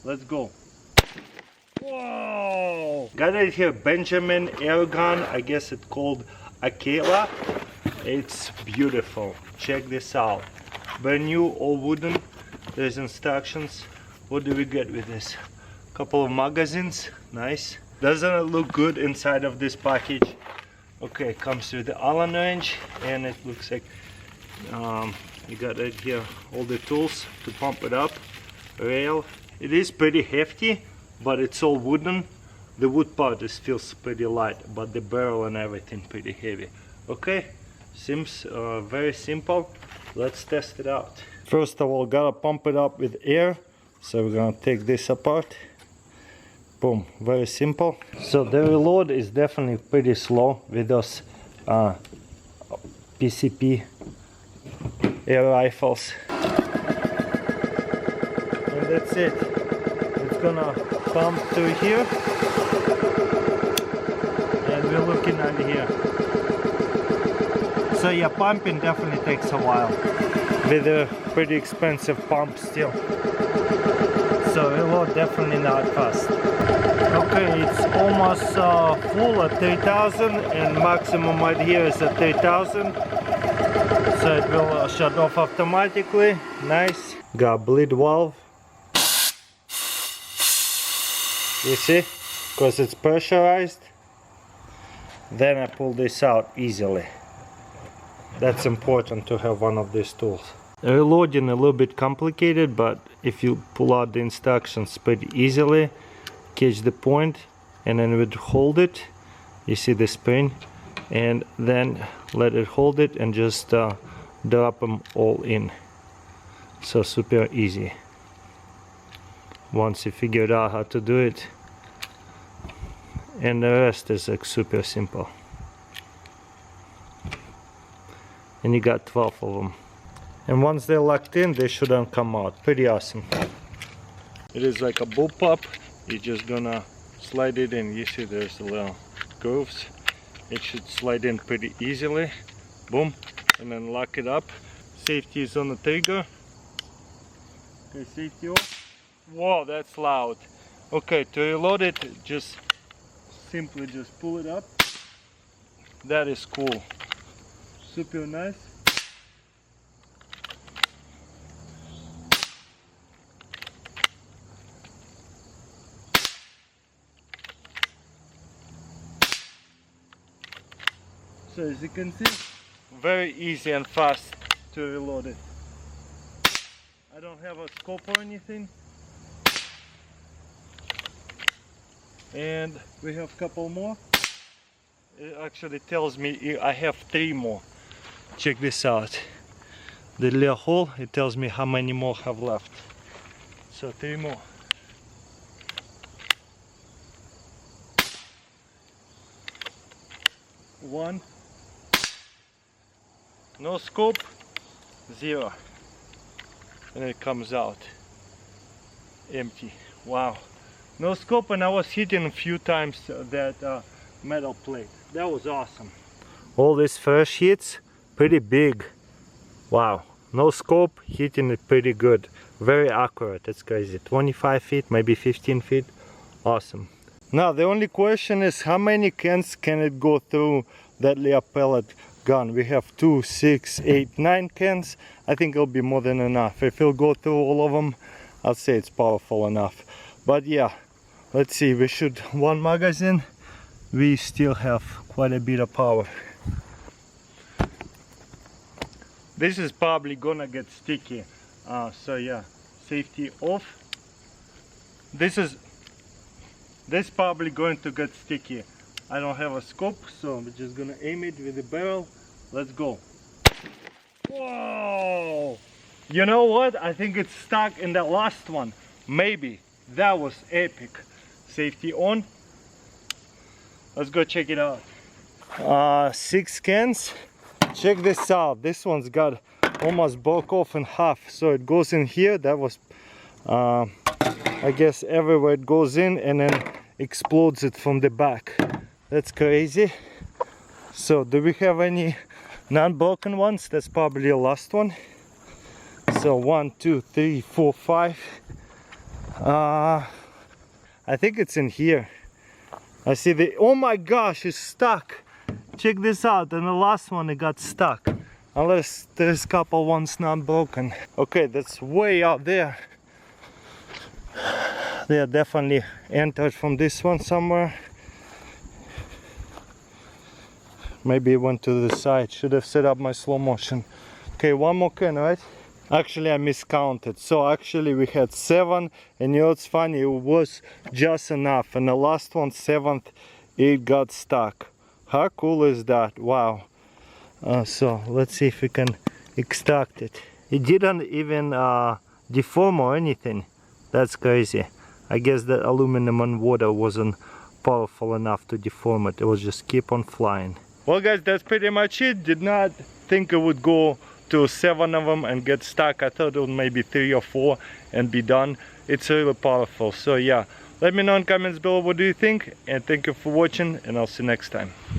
let's go. Whoa! Got it here, Benjamin air gun. I guess it's called Akela. It's beautiful. Check this out. Brand new, all wooden. There's instructions. What do we get with this? Couple of magazines. Nice. Doesn't it look good inside of this package? Okay, comes with the Allen wrench, and it looks like you got right here all the tools to pump it up. Rail. It is pretty hefty, but it's all wooden. The wood part feels pretty light, but the barrel and everything pretty heavy. Okay, seems very simple. Let's test it out. First of all, gotta pump it up with air. So we're gonna take this apart. Boom, very simple. So the reload is definitely pretty slow with those PCP air rifles. And that's it. It's gonna pump through here. And we're looking at here. So yeah, pumping definitely takes a while. With a pretty expensive pump still. So reload definitely not fast. Okay, it's almost full at 3000 and maximum right here is at 3000. So it will shut off automatically. Nice. Got bleed valve. You see? Because it's pressurized. Then I pull this out easily. That's important to have one of these tools. Reloading a little bit complicated, but if you pull out the instructions pretty easily, catch the point, and then would hold it. You see the spring, and then let it hold it and just drop them all in. So super easy. Once you figure out how to do it, and the rest is like super simple. And you got 12 of them. And once they're locked in, they shouldn't come out. Pretty awesome. It is like a bullpup. You're just gonna slide it in. You see there's the little grooves. It should slide in pretty easily. Boom. And then lock it up. Safety is on the trigger. Okay, safety off. Whoa, that's loud. Okay, to reload it, just simply just pull it up. That is cool. Super nice. So as you can see, very easy and fast to reload it. I don't have a scope or anything. And we have a couple more. It actually tells me I have 3 more. Check this out. The little hole, it tells me how many more have left. So 3 more. One. No scope, 0. And it comes out empty. Wow. No scope, and I was hitting a few times that metal plate. That was awesome. All these fresh hits, pretty big. Wow. No scope, hitting it pretty good. Very accurate, that's crazy. 25 feet, maybe 15 feet. Awesome. Now the only question is how many cans can it go through that little pellet gun? We have 2, 6, 8, 9 cans. I think it'll be more than enough. If it'll go through all of them, I'll say it's powerful enough. But yeah, let's see, we shoot 1 magazine. We still have quite a bit of power. This is probably gonna get sticky. So yeah, safety off. This probably going to get sticky. I don't have a scope, so I'm just gonna aim it with the barrel. Let's go. Whoa! You know what? I think it's stuck in the last one. Maybe. That was epic. Safety on. Let's go check it out. 6 cans. Check this out. This one's got almost broke off in half. So it goes in here. That was, I guess, everywhere it goes in, and then explodes it from the back. That's crazy. So do we have any non-broken ones? That's probably the last one. So 1, 2, 3, 4, 5. I think it's in here. I see the, oh my gosh, it's stuck. Check this out, and the last one it got stuck. Unless there's a couple ones not broken. Okay, that's way out there. They are definitely entered from this one somewhere. Maybe it went to the side. Should have set up my slow motion. Okay, one more can, right? Actually, I miscounted. So actually we had 7, and you know what's funny? It was just enough. And the last one, 7th, it got stuck. How cool is that? Wow. So let's see if we can extract it. It didn't even deform or anything. That's crazy. I guess the aluminum and water wasn't powerful enough to deform it. It was just keep on flying. Well guys, that's pretty much it. Did not think it would go to 7 of them and get stuck. I thought it would maybe 3 or 4 and be done. It's really powerful. So yeah, let me know in comments below what do you think, and thank you for watching, and I'll see you next time.